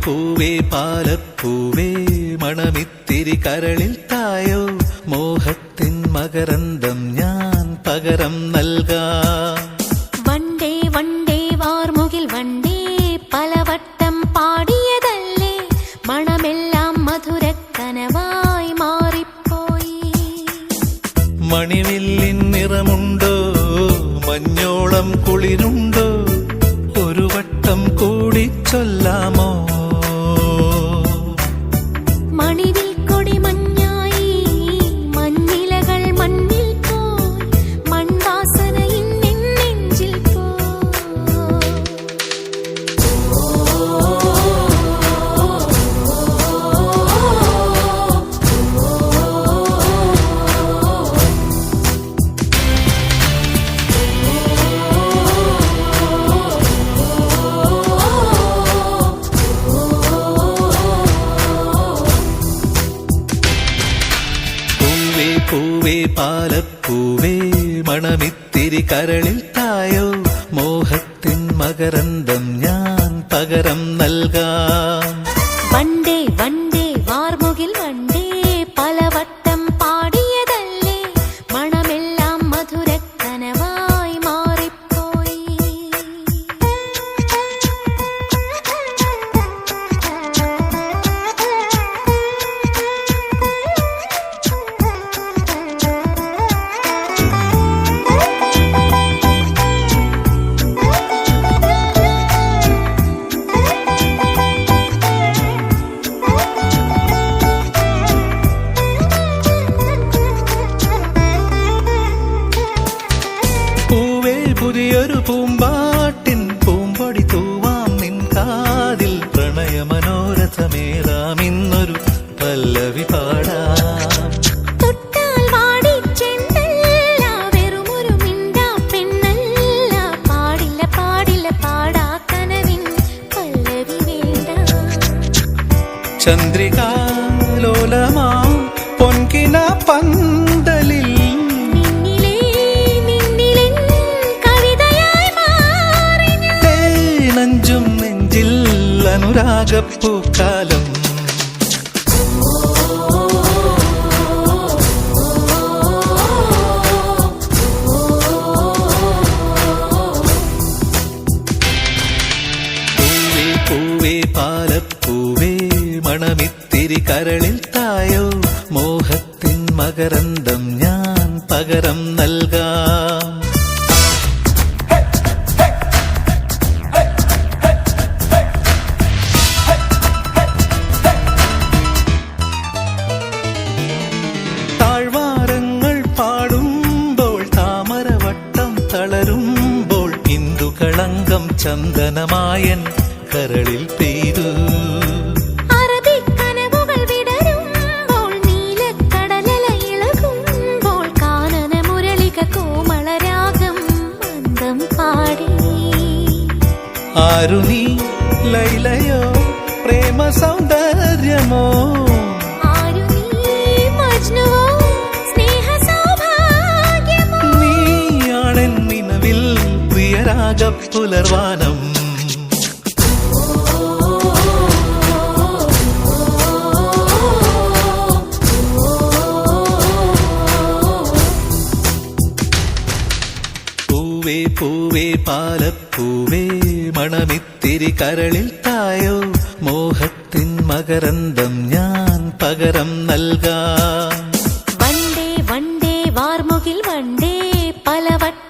പൂവേ പാലപ്പൂവേ മണമിത്തിരി കരളിൽ തായോ മോഹത്തിൻ മകരന്തം ഞാൻ പകരം നൽകാം. വണ്ടേ വണ്ടേ വാർമുകിൽ വണ്ടേ പലവട്ടം പാടിയതല്ലേ മണമെല്ലാം മധുരക്കനവായി മാറിപ്പോയി. മണിവില്ലിൻ നിറമുണ്ടോ മഞ്ഞോളം കുളിരുണ്ടോ ഒരു വട്ടം കൂടി ചൊല്ലാമോ. മണിവിൽ കൊടി മഞ്ഞായി മഞ്ഞിലകൾ മണ്ണിൽ പോയി മൺവാസന ഇന്നെൻ നെഞ്ചിൽ പൂവേ പാലപ്പൂവേ മണമിത്തിരി കരളിൽ തായോ മോഹത്തിൻ മകരന്തം ഞാൻ പകരം നൽകാം. വണ്ടേ വണ്ടേ വാർമുകിൽ വണ്ടേ പലവട്ടം പാടിയതല്ലേ മണമെല്ലാം മധുരക്കനവായി മാറിപ്പോയി. പുതിയൊരു പൂമ്പാട്ടിൻ പൂമ്പൊടി തൂവാം നിൻ കാതിൽ പ്രണയമനോരഥമേറാം ഇന്നൊരു പല്ലവി പാടാം. തൊട്ടാൽ വാടി ചെണ്ടല്ല വെറുമൊരു മിണ്ടാ പെണ്ണല്ല പാടില്ല പാടില്ല പാടാ കനവിൻ പല്ലവി വേണ്ട. ചന്ദ്രികാലോലമാം പൊൻകിന പന്തലിൽ നെഞ്ചും നെഞ്ചിൽ അനുരാഗപ്പൂക്കാലം. പൂവേ പൂവേ പാലപ്പൂവേ മണമിത്തിരി കരളിൽ തായോ മോഹത്തിൻ മകരന്തം ഞാൻ പകരം നൽകാം. താഴ്വാരങ്ങൾ പാടുമ്പോൾ താമരവട്ടം തളരുമ്പോൾ ഇന്ദുകളങ്കം ചന്ദനമായൻ കരളിൽ പെയ്തു. അറബിക്കനവുകൾ വിടരുമ്പോൾ നീലക്കടലല ഇളകുമ്പോൾ കാനന മുരളിക കോമളരാഗം മന്ദം പാടി. ആരു നീ ലൈലയോ പ്രേമ സൗന്ദര്യമോ നീയാണെൻ നിലവിൽ പ്രിയരാഗപ്പുലർവാനം. പൂവേ പൂവേ പാലപ്പൂവേ മണമിത്തിരി കരളിൽ തായോ മോഹത്തിൻ മകരന്തം ഞാൻ പകരം നൽകാം. വണ്ടേ വണ്ടേ വാർമുകിൽ വണ്ടേ പലവട്ടം